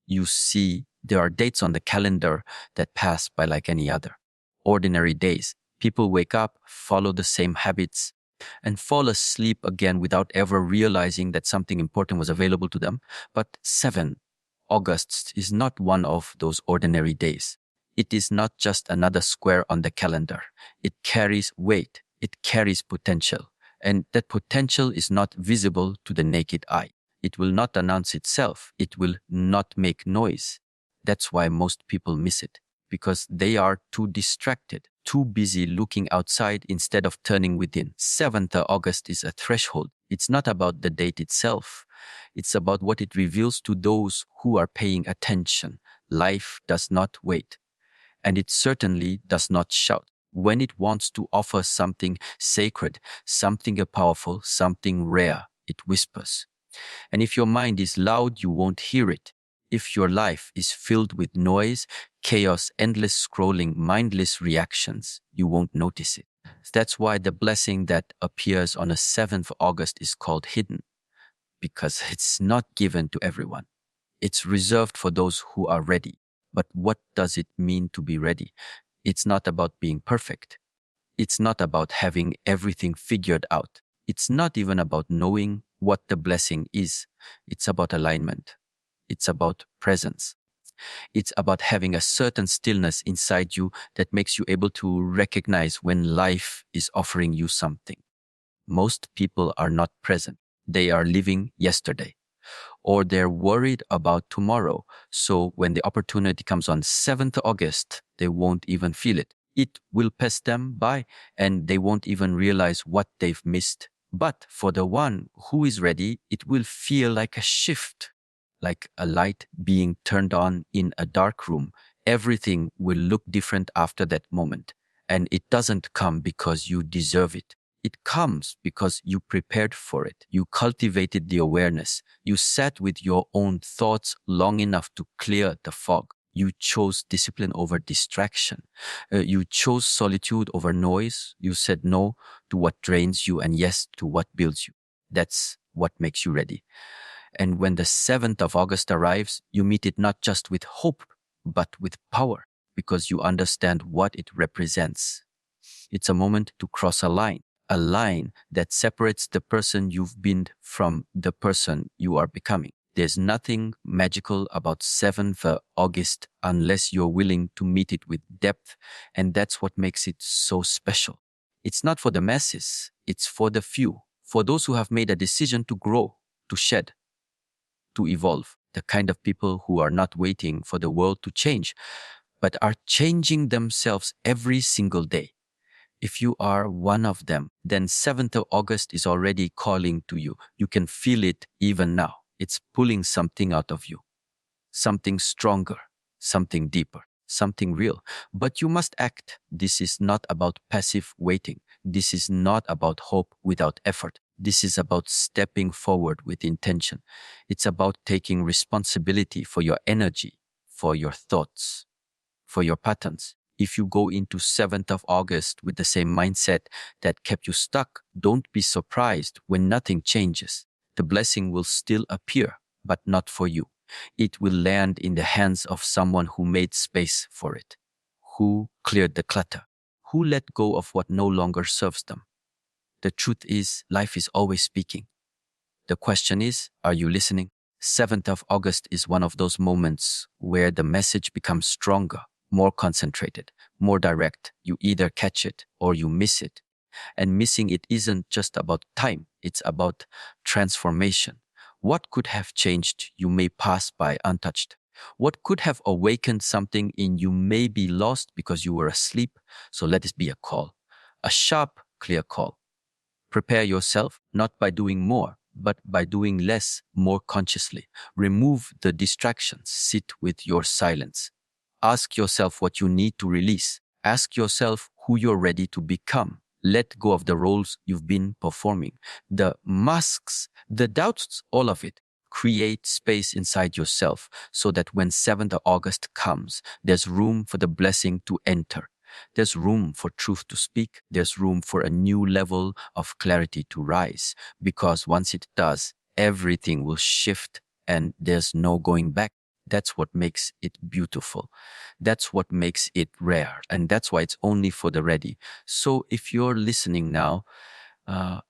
you see there are dates on the calendar that pass by like any other. Ordinary days. People wake up, follow the same habits, and fall asleep again without ever realizing that something important was available to them. But 7 August is not one of those ordinary days. It is not just another square on the calendar. It carries weight. It carries potential. And that potential is not visible to the naked eye. It will not announce itself. It will not make noise. That's why most people miss it, because they are too distracted, too busy looking outside instead of turning within. 7th August is a threshold. It's not about the date itself. It's about what it reveals to those who are paying attention. Life does not wait, and it certainly does not shout. When it wants to offer something sacred, something powerful, something rare, it whispers. And if your mind is loud, you won't hear it. If your life is filled with noise, chaos, endless scrolling, mindless reactions, you won't notice it. That's why the blessing that appears on a 7th August is called hidden, because it's not given to everyone. It's reserved for those who are ready. But what does it mean to be ready? It's not about being perfect. It's not about having everything figured out. It's not even about knowing what the blessing is. It's about alignment. It's about presence. It's about having a certain stillness inside you that makes you able to recognize when life is offering you something. Most people are not present. They are living yesterday, or they're worried about tomorrow. So when the opportunity comes on 7th August, they won't even feel it. It will pass them by and they won't even realize what they've missed. But for the one who is ready, it will feel like a shift, like a light being turned on in a dark room. Everything will look different after that moment. And it doesn't come because you deserve it. It comes because you prepared for it. You cultivated the awareness. You sat with your own thoughts long enough to clear the fog. You chose discipline over distraction. You chose solitude over noise. You said no to what drains you and yes to what builds you. That's what makes you ready. And when the 7th of August arrives, you meet it not just with hope, but with power, because you understand what it represents. It's a moment to cross a line that separates the person you've been from the person you are becoming. There's nothing magical about 7th August unless you're willing to meet it with depth, and that's what makes it so special. It's not for the masses, it's for the few, for those who have made a decision to grow, to shed, to evolve, the kind of people who are not waiting for the world to change, but are changing themselves every single day. If you are one of them, then 7th of August is already calling to you. You can feel it even now. It's pulling something out of you, something stronger, something deeper, something real. But you must act. This is not about passive waiting. This is not about hope without effort. This is about stepping forward with intention. It's about taking responsibility for your energy, for your thoughts, for your patterns. If you go into 7th of August with the same mindset that kept you stuck, don't be surprised when nothing changes. The blessing will still appear, but not for you. It will land in the hands of someone who made space for it, who cleared the clutter, who let go of what no longer serves them. The truth is, life is always speaking. The question is, are you listening? 7th of August is one of those moments where the message becomes stronger, more concentrated, more direct. You either catch it or you miss it. And missing it isn't just about time, it's about transformation. What could have changed you may pass by untouched. What could have awakened something in you may be lost because you were asleep. So let this be a call, a sharp, clear call. Prepare yourself not by doing more, but by doing less more consciously. Remove the distractions. Sit with your silence. Ask yourself what you need to release. Ask yourself who you're ready to become. Let go of the roles you've been performing, the masks, the doubts, all of it. Create space inside yourself so that when 7th of August comes, there's room for the blessing to enter. There's room for truth to speak. There's room for a new level of clarity to rise. Because once it does, everything will shift and there's no going back. That's what makes it beautiful. That's what makes it rare. And that's why it's only for the ready. So if you're listening now,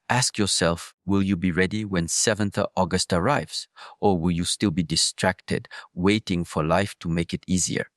ask yourself, will you be ready when 7th of August arrives? Or will you still be distracted, waiting for life to make it easier?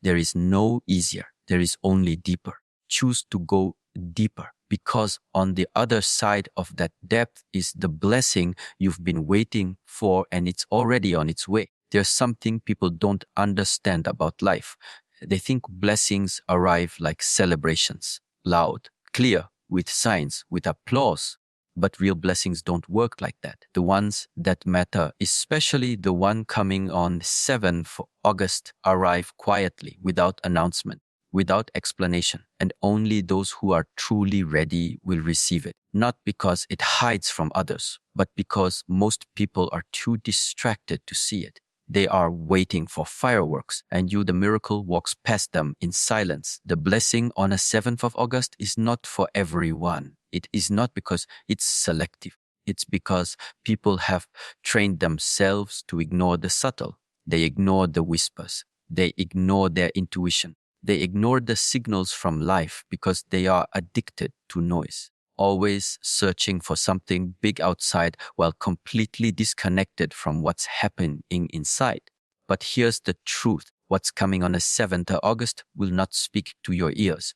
There is no easier. There is only deeper. Choose to go deeper, because on the other side of that depth is the blessing you've been waiting for, and it's already on its way. There's something people don't understand about life. They think blessings arrive like celebrations, loud, clear, with signs, with applause. But real blessings don't work like that. The ones that matter, especially the one coming on 7th August, arrive quietly, without announcement, without explanation, and only those who are truly ready will receive it. Not because it hides from others, but because most people are too distracted to see it. They are waiting for fireworks, and the miracle, walks past them in silence. The blessing on a 7th of August is not for everyone. It is not because it's selective. It's because people have trained themselves to ignore the subtle. They ignore the whispers. They ignore their intuition. They ignore the signals from life because they are addicted to noise, always searching for something big outside while completely disconnected from what's happening inside. But here's the truth. What's coming on the 7th of August will not speak to your ears.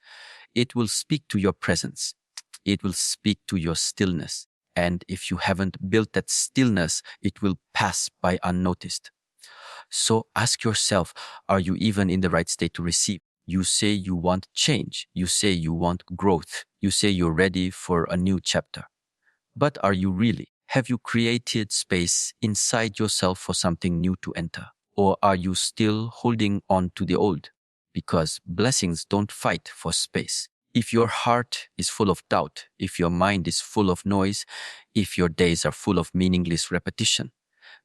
It will speak to your presence. It will speak to your stillness. And if you haven't built that stillness, it will pass by unnoticed. So ask yourself, are you even in the right state to receive? You say you want change. You say you want growth. You say you're ready for a new chapter. But are you really? Have you created space inside yourself for something new to enter? Or are you still holding on to the old? Because blessings don't fight for space. If your heart is full of doubt, if your mind is full of noise, if your days are full of meaningless repetition,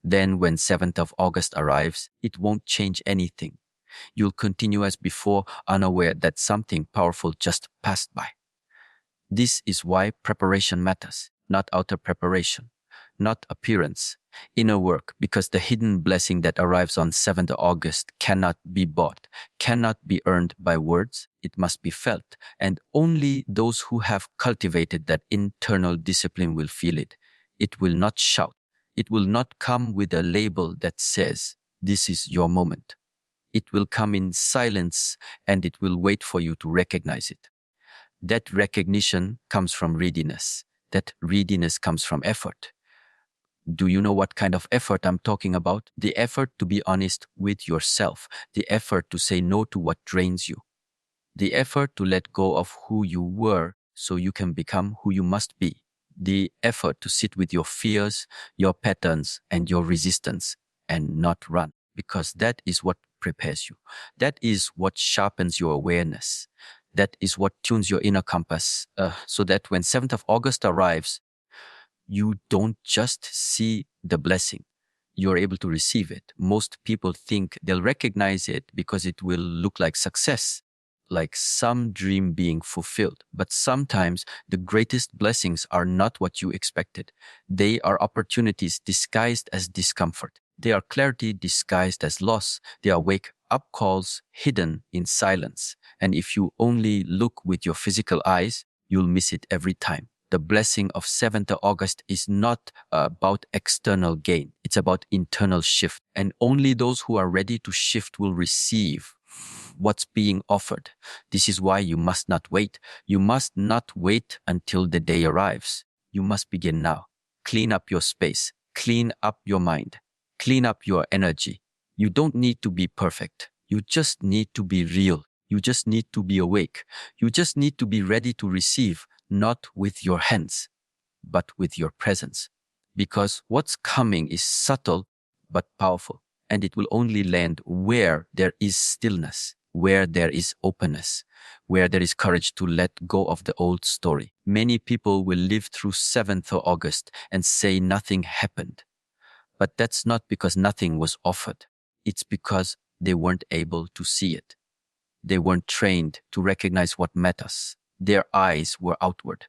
then when 7th of August arrives, it won't change anything. You'll continue as before, unaware that something powerful just passed by. This is why preparation matters, not outer preparation, not appearance, inner work, because the hidden blessing that arrives on 7th of August cannot be bought, cannot be earned by words. It must be felt, and only those who have cultivated that internal discipline will feel it. It will not shout. It will not come with a label that says, "This is your moment." It will come in silence, and it will wait for you to recognize it. That recognition comes from readiness. That readiness comes from effort. Do you know what kind of effort I'm talking about? The effort to be honest with yourself. The effort to say no to what drains you. The effort to let go of who you were so you can become who you must be. The effort to sit with your fears, your patterns, and your resistance and not run, because that is what prepares you. That is what sharpens your awareness. That is what tunes your inner compass, so that when 7th of August arrives, you don't just see the blessing, you're able to receive it. Most people think they'll recognize it because it will look like success, like some dream being fulfilled. But sometimes the greatest blessings are not what you expected. They are opportunities disguised as discomfort. They are clarity disguised as loss. They are wake-up calls hidden in silence. And if you only look with your physical eyes, you'll miss it every time. The blessing of 7th of August is not about external gain. It's about internal shift. And only those who are ready to shift will receive what's being offered. This is why you must not wait. You must not wait until the day arrives. You must begin now. Clean up your space. Clean up your mind. Clean up your energy. You don't need to be perfect. You just need to be real. You just need to be awake. You just need to be ready to receive, not with your hands, but with your presence. Because what's coming is subtle but powerful, and it will only land where there is stillness, where there is openness, where there is courage to let go of the old story. Many people will live through 7th of August and say nothing happened. But that's not because nothing was offered. It's because they weren't able to see it. They weren't trained to recognize what matters. Their eyes were outward.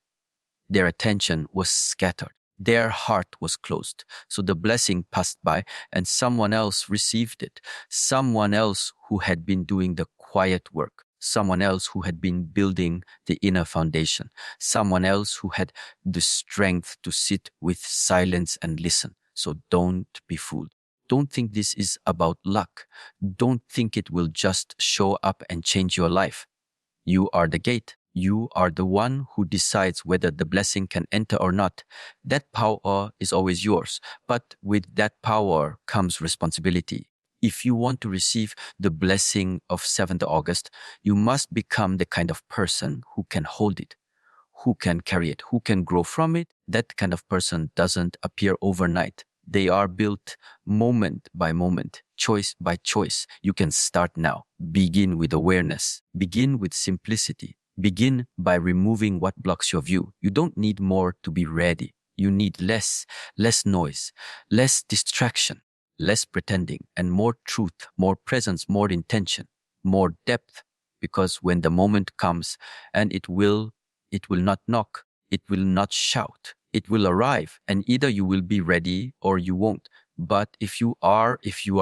Their attention was scattered. Their heart was closed. So the blessing passed by and someone else received it. Someone else who had been doing the quiet work. Someone else who had been building the inner foundation. Someone else who had the strength to sit with silence and listen. So don't be fooled. Don't think this is about luck. Don't think it will just show up and change your life. You are the gate. You are the one who decides whether the blessing can enter or not. That power is always yours, but with that power comes responsibility. If you want to receive the blessing of 7th August, you must become the kind of person who can hold it, who can carry it, who can grow from it. That kind of person doesn't appear overnight. They are built moment by moment, choice by choice. You can start now. Begin with awareness. Begin with simplicity. Begin by removing what blocks your view. You don't need more to be ready. You need less noise, less distraction, less pretending, and more truth, more presence, more intention, more depth. Because when the moment comes, and it will not knock, it will not shout, it will arrive, and either you will be ready or you won't. But if you are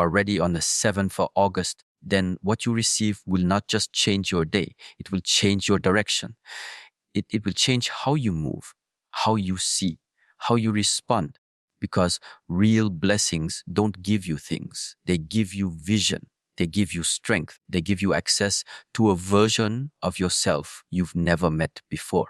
ready on the 7th of August, then what you receive will not just change your day, it will change your direction. It will change how you move, how you see, how you respond. Because real blessings don't give you things, they give you vision. They give you strength. They give you access to a version of yourself you've never met before.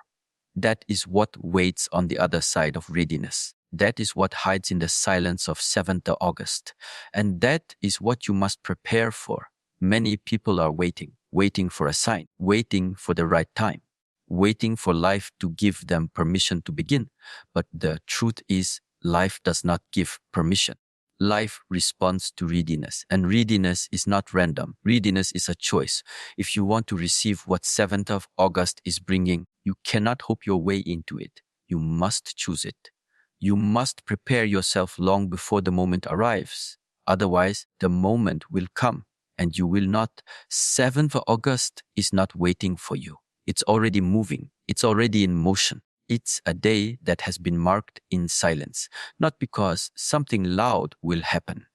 That is what waits on the other side of readiness. That is what hides in the silence of 7th of August. And that is what you must prepare for. Many people are waiting for a sign, waiting for the right time, waiting for life to give them permission to begin. But the truth is, life does not give permission. Life responds to readiness, and readiness is not random. Readiness is a choice. If you want to receive what 7th of August is bringing, you cannot hope your way into it. You must choose it. You must prepare yourself long before the moment arrives. Otherwise, the moment will come and you will not. 7th of August is not waiting for you. It's already moving. It's already in motion. It's a day that has been marked in silence, not because something loud will happen,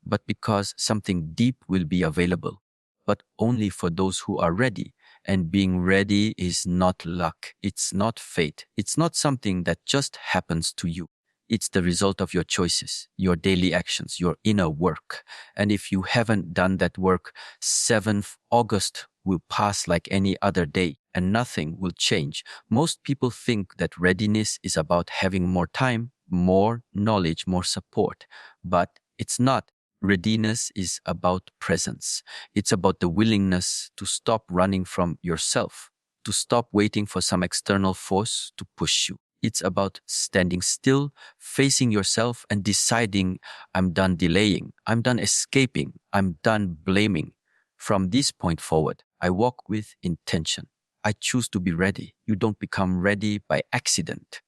but because something deep will be available, but only for those who are ready. And being ready is not luck. It's not fate. It's not something that just happens to you. It's the result of your choices, your daily actions, your inner work. And if you haven't done that work, 7th August will pass like any other day and nothing will change. Most people think that readiness is about having more time, more knowledge, more support. But it's not. Readiness is about presence. It's about the willingness to stop running from yourself, to stop waiting for some external force to push you. It's about standing still, facing yourself and deciding, I'm done delaying, I'm done escaping, I'm done blaming. From this point forward, I walk with intention. I choose to be ready. You don't become ready by accident.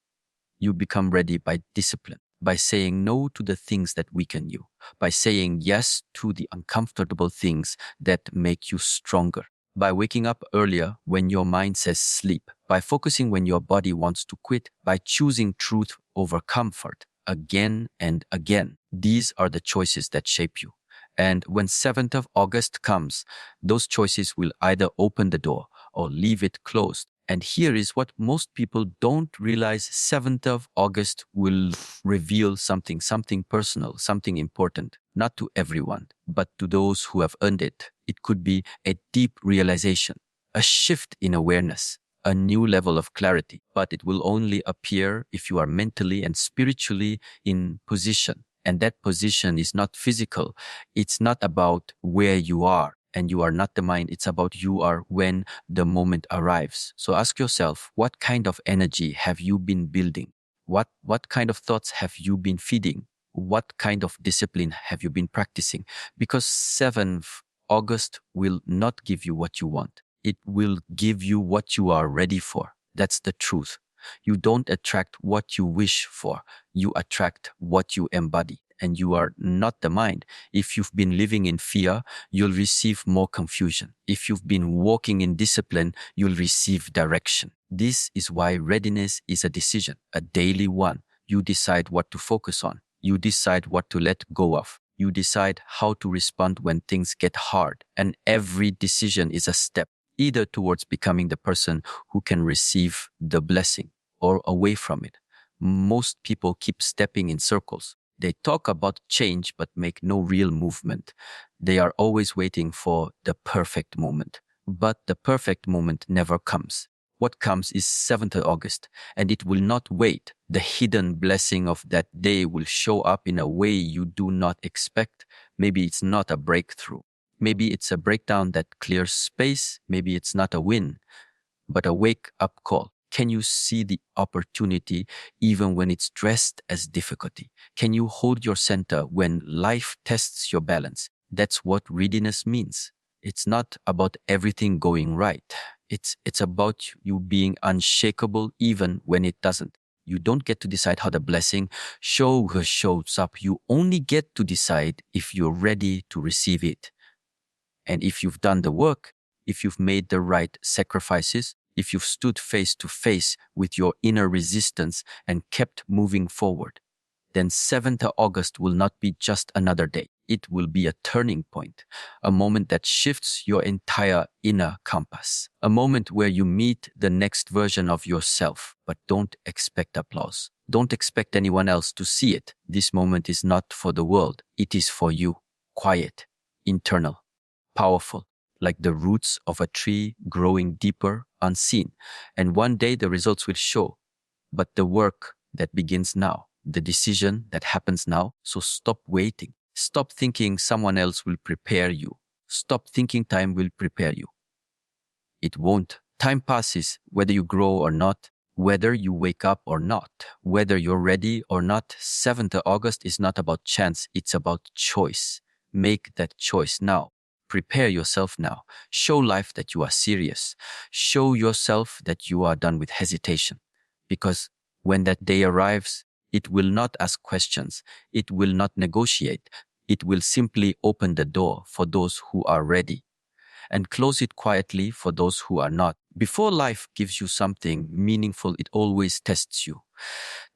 You become ready by discipline, by saying no to the things that weaken you, by saying yes to the uncomfortable things that make you stronger, by waking up earlier when your mind says sleep, by focusing when your body wants to quit, by choosing truth over comfort again and again. These are the choices that shape you. And when 7th of August comes, those choices will either open the door or leave it closed. And here is what most people don't realize. 7th of August will reveal something personal, something important, not to everyone, but to those who have earned it. It could be a deep realization, a shift in awareness, a new level of clarity, but it will only appear if you are mentally and spiritually in position. And that position is not physical. It's not about where you are. And you are not the mind. It's about you are when the moment arrives. So ask yourself, what kind of energy have you been building? What kind of thoughts have you been feeding? What kind of discipline have you been practicing? Because 7th August will not give you what you want. It will give you what you are ready for. That's the truth. You don't attract what you wish for. You attract what you embody. And you are not the mind. If you've been living in fear, you'll receive more confusion. If you've been walking in discipline, you'll receive direction. This is why readiness is a decision, a daily one. You decide what to focus on. You decide what to let go of. You decide how to respond when things get hard. And every decision is a step, either towards becoming the person who can receive the blessing or away from it. Most people keep stepping in circles. They talk about change but make no real movement. They are always waiting for the perfect moment. But the perfect moment never comes. What comes is 7th of August, and it will not wait. The hidden blessing of that day will show up in a way you do not expect. Maybe it's not a breakthrough. Maybe it's a breakdown that clears space. Maybe it's not a win, but a wake-up call. Can you see the opportunity even when it's dressed as difficulty? Can you hold your center when life tests your balance? That's what readiness means. It's not about everything going right. It's about you being unshakable even when it doesn't. You don't get to decide how the blessing shows up. You only get to decide if you're ready to receive it. And if you've done the work, if you've made the right sacrifices, if you've stood face to face with your inner resistance and kept moving forward, then 7th of August will not be just another day. It will be a turning point, a moment that shifts your entire inner compass, a moment where you meet the next version of yourself, but don't expect applause. Don't expect anyone else to see it. This moment is not for the world. It is for you. Quiet, internal, powerful, like the roots of a tree growing deeper, unseen. And one day the results will show. But the work that begins now, the decision that happens now, so stop waiting. Stop thinking someone else will prepare you. Stop thinking time will prepare you. It won't. Time passes, whether you grow or not, whether you wake up or not, whether you're ready or not. 7th of August is not about chance, it's about choice. Make that choice now. Prepare yourself now. Show life that you are serious. Show yourself that you are done with hesitation. Because when that day arrives, it will not ask questions. It will not negotiate. It will simply open the door for those who are ready and close it quietly for those who are not. Before life gives you something meaningful, it always tests you.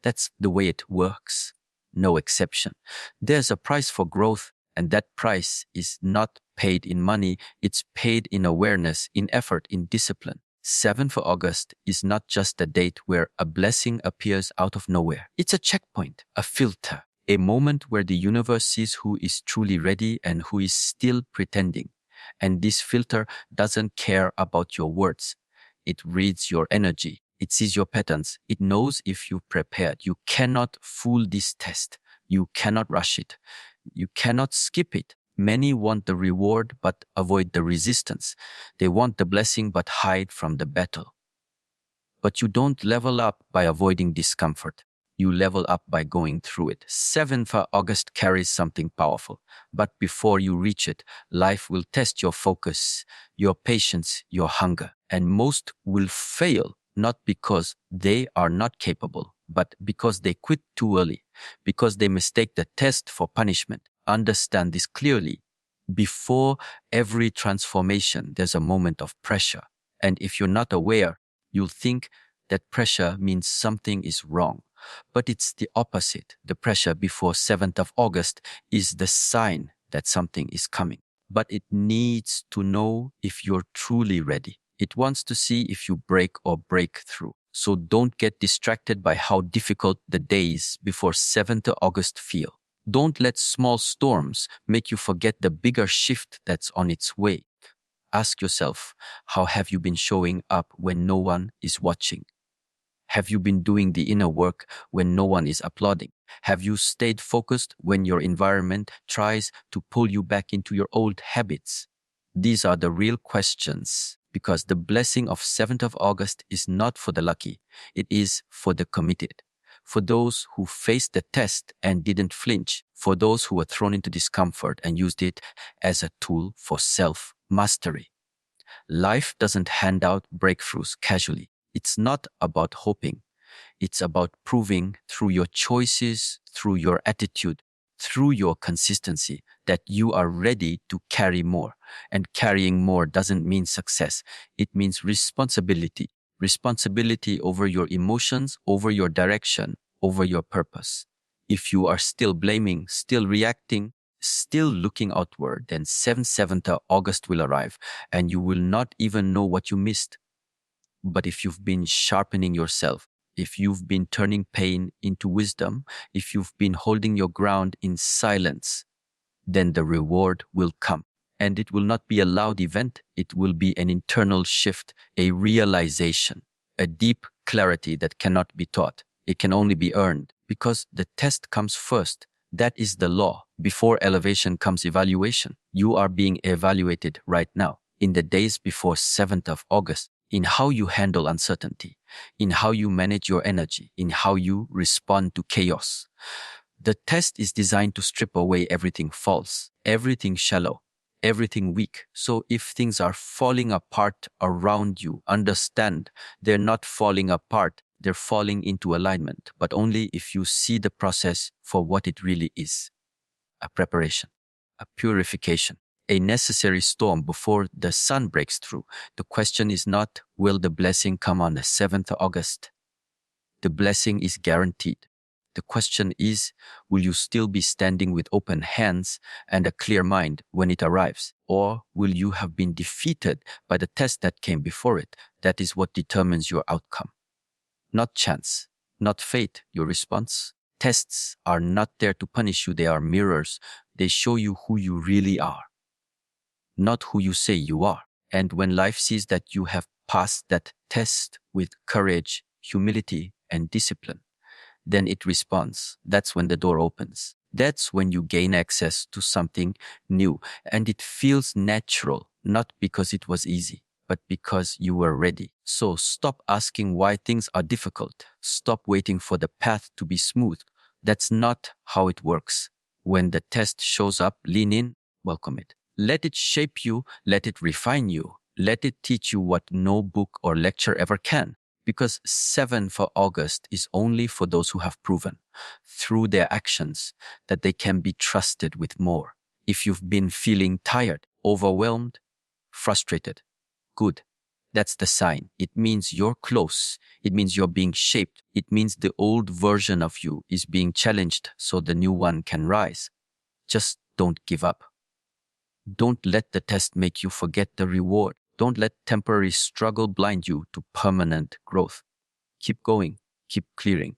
That's the way it works. No exception. There's a price for growth, and that price is not paid in money. It's paid in awareness, in effort, in discipline. 7th of August is not just a date where a blessing appears out of nowhere. It's a checkpoint, a filter, a moment where the universe sees who is truly ready and who is still pretending. And this filter doesn't care about your words. It reads your energy. It sees your patterns. It knows if you've prepared. You cannot fool this test. You cannot rush it. You cannot skip it. Many want the reward but avoid the resistance. They want the blessing but hide from the battle. But you don't level up by avoiding discomfort. You level up by going through it. 7th of August carries something powerful. But before you reach it, life will test your focus, your patience, your hunger. And most will fail, not because they are not capable, but because they quit too early, because they mistake the test for punishment. Understand this clearly. Before every transformation, there's a moment of pressure. And if you're not aware, you'll think that pressure means something is wrong. But it's the opposite. The pressure before 7th of August is the sign that something is coming. But it needs to know if you're truly ready. It wants to see if you break or break through. So don't get distracted by how difficult the days before 7th of August feel. Don't let small storms make you forget the bigger shift that's on its way. Ask yourself, how have you been showing up when no one is watching? Have you been doing the inner work when no one is applauding? Have you stayed focused when your environment tries to pull you back into your old habits? These are the real questions, because the blessing of 7th of August is not for the lucky. It is for the committed. For those who faced the test and didn't flinch. For those who were thrown into discomfort and used it as a tool for self-mastery. Life doesn't hand out breakthroughs casually. It's not about hoping. It's about proving through your choices, through your attitude, through your consistency that you are ready to carry more. And carrying more doesn't mean success. It means responsibility. Responsibility over your emotions, over your direction, over your purpose. If you are still blaming, still reacting, still looking outward, then 7th August will arrive and you will not even know what you missed. But if you've been sharpening yourself, if you've been turning pain into wisdom, if you've been holding your ground in silence, then the reward will come. And it will not be a loud event. It will be an internal shift, a realization, a deep clarity that cannot be taught. It can only be earned because the test comes first. That is the law. Before elevation comes evaluation. You are being evaluated right now in the days before 7th of August, in how you handle uncertainty, in how you manage your energy, in how you respond to chaos. The test is designed to strip away everything false, everything shallow, everything weak. So if things are falling apart around you, understand they're not falling apart, they're falling into alignment, but only if you see the process for what it really is. A preparation, a purification, a necessary storm before the sun breaks through. The question is not, will the blessing come on the 7th of August? The blessing is guaranteed. The question is, will you still be standing with open hands and a clear mind when it arrives? Or will you have been defeated by the test that came before it? That is what determines your outcome. Not chance, not fate, your response. Tests are not there to punish you, they are mirrors. They show you who you really are, not who you say you are. And when life sees that you have passed that test with courage, humility, and discipline, then it responds. That's when the door opens. That's when you gain access to something new. And it feels natural, not because it was easy, but because you were ready. So stop asking why things are difficult. Stop waiting for the path to be smooth. That's not how it works. When the test shows up, lean in, welcome it. Let it shape you, let it refine you, let it teach you what no book or lecture ever can. Because 7th of August is only for those who have proven, through their actions, that they can be trusted with more. If you've been feeling tired, overwhelmed, frustrated, good. That's the sign. It means you're close. It means you're being shaped. It means the old version of you is being challenged so the new one can rise. Just don't give up. Don't let the test make you forget the reward. Don't let temporary struggle blind you to permanent growth. Keep going, keep clearing,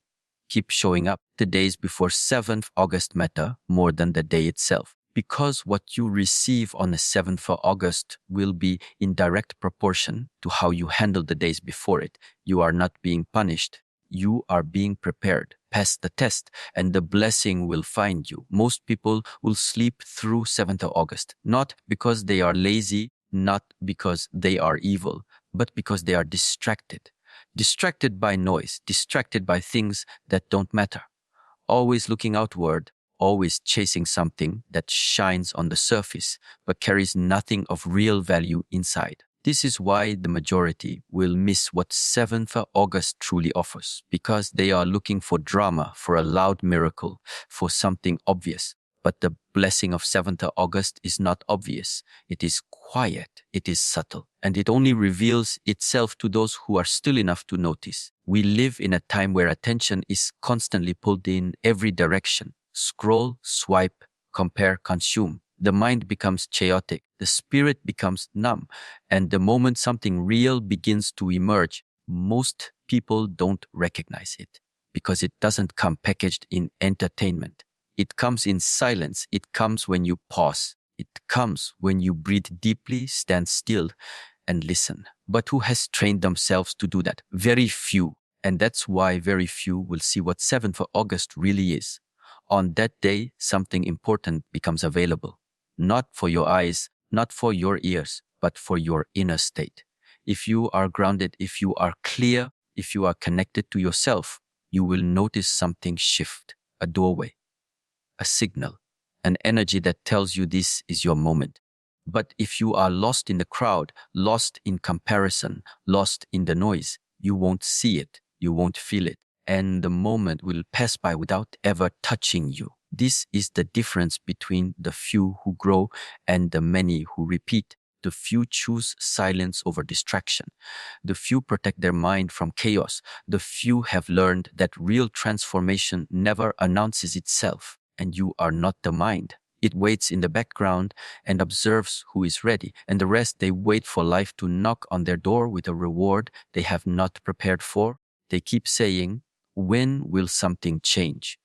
keep showing up. The days before 7th August matter more than the day itself. Because what you receive on the 7th of August will be in direct proportion to how you handle the days before it. You are not being punished. You are being prepared. Pass the test and the blessing will find you. Most people will sleep through 7th of August, not because they are lazy, not because they are evil, but because they are distracted. Distracted by noise, distracted by things that don't matter. Always looking outward, always chasing something that shines on the surface, but carries nothing of real value inside. This is why the majority will miss what 7th of August truly offers, because they are looking for drama, for a loud miracle, for something obvious. But the blessing of 7th of August is not obvious. It is quiet, it is subtle, and it only reveals itself to those who are still enough to notice. We live in a time where attention is constantly pulled in every direction. Scroll, swipe, compare, consume. The mind becomes chaotic, the spirit becomes numb, and the moment something real begins to emerge, most people don't recognize it because it doesn't come packaged in entertainment. It comes in silence. It comes when you pause. It comes when you breathe deeply, stand still, and listen. But who has trained themselves to do that? Very few. And that's why very few will see what 7th of August really is. On that day, something important becomes available. Not for your eyes, not for your ears, but for your inner state. If you are grounded, if you are clear, if you are connected to yourself, you will notice something shift, a doorway, a signal, an energy that tells you this is your moment. But if you are lost in the crowd, lost in comparison, lost in the noise, you won't see it, you won't feel it, and the moment will pass by without ever touching you. This is the difference between the few who grow and the many who repeat. The few choose silence over distraction. The few protect their mind from chaos. The few have learned that real transformation never announces itself, and you are not the mind. It waits in the background and observes who is ready, and the rest they wait for life to knock on their door with a reward they have not prepared for. They keep saying, "When will something change?"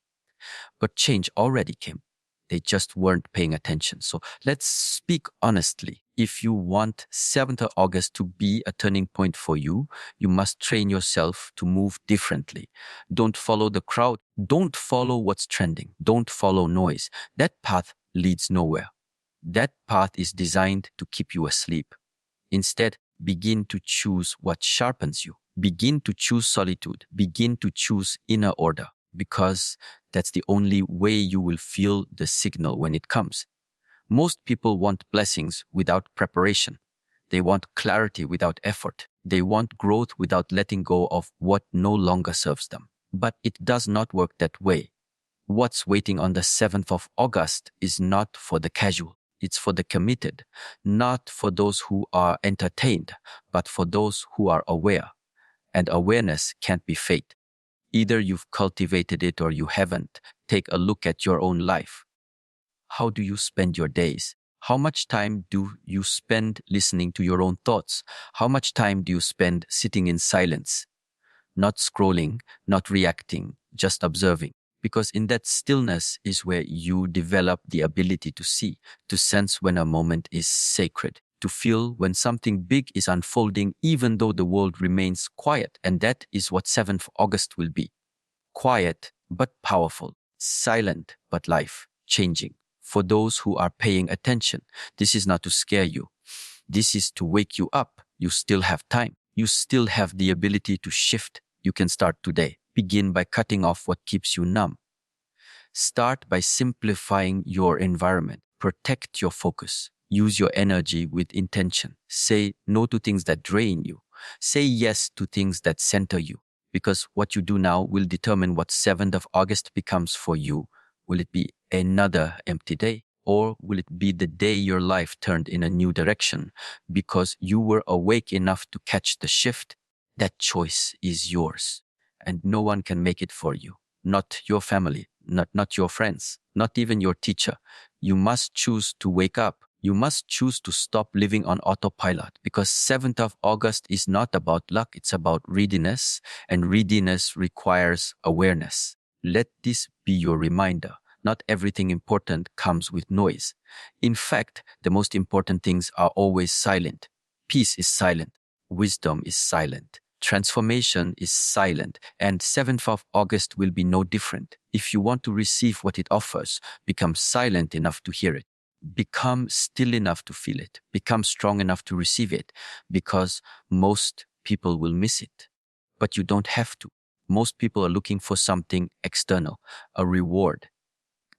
But change already came. They just weren't paying attention. So let's speak honestly. If you want 7th of August to be a turning point for you, you must train yourself to move differently. Don't follow the crowd. Don't follow what's trending. Don't follow noise. That path leads nowhere. That path is designed to keep you asleep. Instead, begin to choose what sharpens you. Begin to choose solitude. Begin to choose inner order, because that's the only way you will feel the signal when it comes. Most people want blessings without preparation. They want clarity without effort. They want growth without letting go of what no longer serves them. But it does not work that way. What's waiting on the 7th of August is not for the casual. It's for the committed, not for those who are entertained, but for those who are aware. And awareness can't be fate. Either you've cultivated it or you haven't. Take a look at your own life. How do you spend your days? How much time do you spend listening to your own thoughts? How much time do you spend sitting in silence? Not scrolling, not reacting, just observing. Because in that stillness is where you develop the ability to see, to sense when a moment is sacred, to feel when something big is unfolding, even though the world remains quiet. And that is what 7th August will be. Quiet, but powerful. Silent, but life changing. For those who are paying attention, this is not to scare you. This is to wake you up. You still have time. You still have the ability to shift. You can start today. Begin by cutting off what keeps you numb. Start by simplifying your environment. Protect your focus. Use your energy with intention. Say no to things that drain you. Say yes to things that center you. Because what you do now will determine what 7th of August becomes for you. Will it be another empty day? Or will it be the day your life turned in a new direction because you were awake enough to catch the shift? That choice is yours, and no one can make it for you. Not your family, not your friends, not even your teacher. You must choose to wake up. You must choose to stop living on autopilot, because 7th of August is not about luck. It's about readiness, and readiness requires awareness. Let this be your reminder. Not everything important comes with noise. In fact, the most important things are always silent. Peace is silent. Wisdom is silent. Transformation is silent, and 7th of August will be no different. If you want to receive what it offers, become silent enough to hear it. Become still enough to feel it. Become strong enough to receive it, because most people will miss it. But you don't have to. Most people are looking for something external, a reward,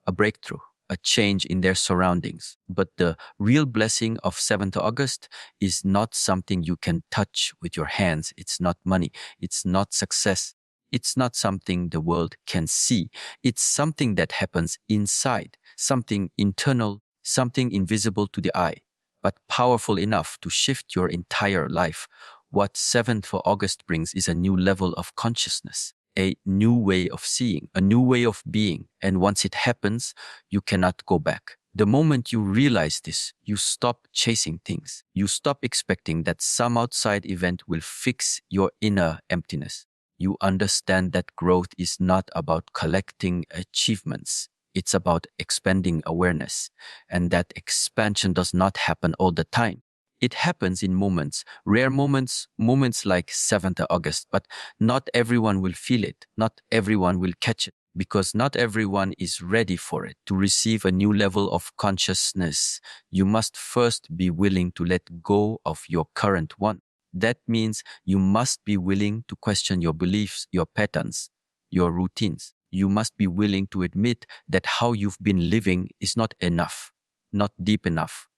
a breakthrough, a change in their surroundings. But the real blessing of 7th August is not something you can touch with your hands. It's not money. It's not success. It's not something the world can see. It's something that happens inside, something internal, something invisible to the eye, but powerful enough to shift your entire life. What 7th for August brings is a new level of consciousness, a new way of seeing, a new way of being. And once it happens, you cannot go back. The moment you realize this, you stop chasing things. You stop expecting that some outside event will fix your inner emptiness. You understand that growth is not about collecting achievements. It's about expanding awareness. And that expansion does not happen all the time. It happens in moments, rare moments, moments like 7th of August, but not everyone will feel it. Not everyone will catch it, because not everyone is ready for it. To receive a new level of consciousness, you must first be willing to let go of your current one. That means you must be willing to question your beliefs, your patterns, your routines. You must be willing to admit that how you've been living is not enough, not deep enough,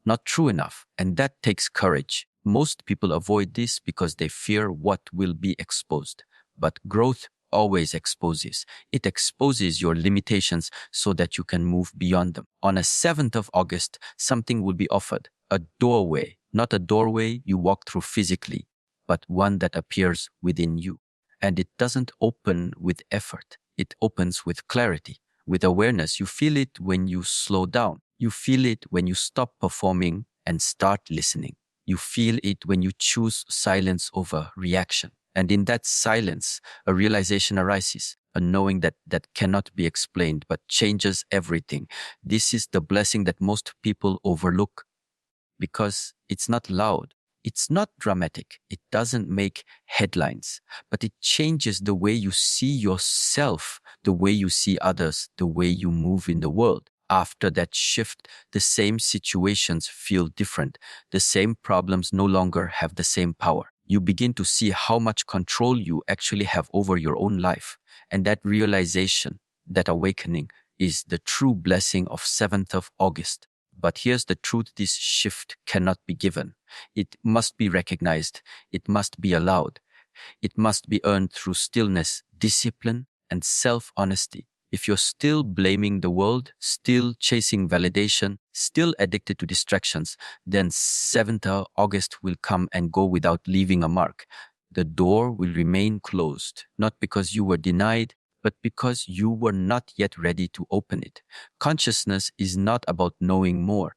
not true enough. And that takes courage. Most people avoid this because they fear what will be exposed. But growth always exposes. It exposes your limitations so that you can move beyond them. On a 7th of August, something will be offered. A doorway, not a doorway you walk through physically, but one that appears within you. And it doesn't open with effort. It opens with clarity, with awareness. You feel it when you slow down. You feel it when you stop performing and start listening. You feel it when you choose silence over reaction. And in that silence, a realization arises, a knowing that cannot be explained but changes everything. This is the blessing that most people overlook because it's not loud. It's not dramatic. It doesn't make headlines, but it changes the way you see yourself, the way you see others, the way you move in the world. After that shift, the same situations feel different. The same problems no longer have the same power. You begin to see how much control you actually have over your own life. And that realization, that awakening, is the true blessing of 7th of August. But here's the truth: this shift cannot be given. It must be recognized. It must be allowed. It must be earned through stillness, discipline, and self-honesty. If you're still blaming the world, still chasing validation, still addicted to distractions, then 7th of August will come and go without leaving a mark. The door will remain closed, not because you were denied, but because you were not yet ready to open it. Consciousness is not about knowing more.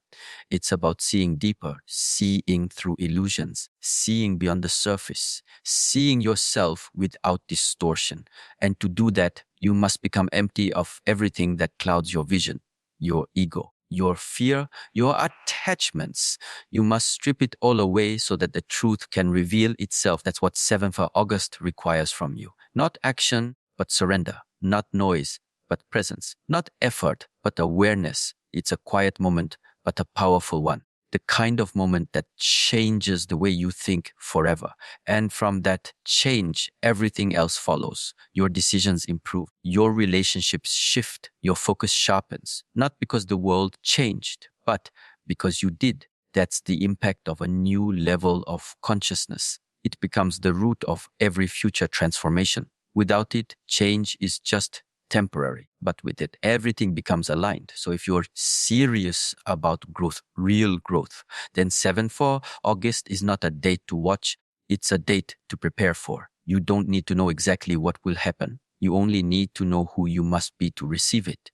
It's about seeing deeper, seeing through illusions, seeing beyond the surface, seeing yourself without distortion. And to do that, you must become empty of everything that clouds your vision, your ego, your fear, your attachments. You must strip it all away so that the truth can reveal itself. That's what 7th of August requires from you. Not action, but surrender. Not noise, but presence. Not effort, but awareness. It's a quiet moment, but a powerful one. The kind of moment that changes the way you think forever. And from that change, everything else follows. Your decisions improve. Your relationships shift. Your focus sharpens. Not because the world changed, but because you did. That's the impact of a new level of consciousness. It becomes the root of every future transformation. Without it, change is just temporary, but with it, everything becomes aligned. So if you're serious about growth, real growth, then 7th of August is not a date to watch. It's a date to prepare for. You don't need to know exactly what will happen. You only need to know who you must be to receive it.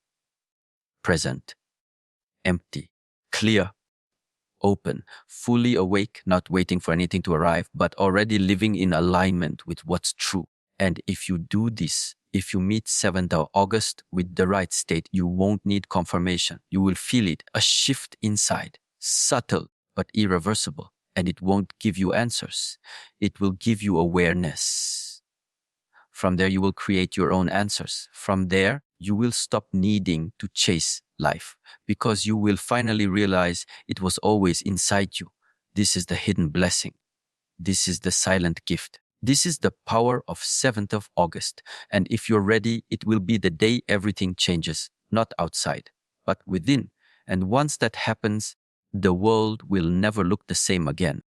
Present, empty, clear, open, fully awake, not waiting for anything to arrive, but already living in alignment with what's true. And if you do this, if you meet 7th of August with the right state, you won't need confirmation. You will feel it, a shift inside, subtle but irreversible. And it won't give you answers. It will give you awareness. From there, you will create your own answers. From there, you will stop needing to chase life because you will finally realize it was always inside you. This is the hidden blessing. This is the silent gift. This is the power of 7th of August. And if you're ready, it will be the day everything changes, not outside, but within. And once that happens, the world will never look the same again.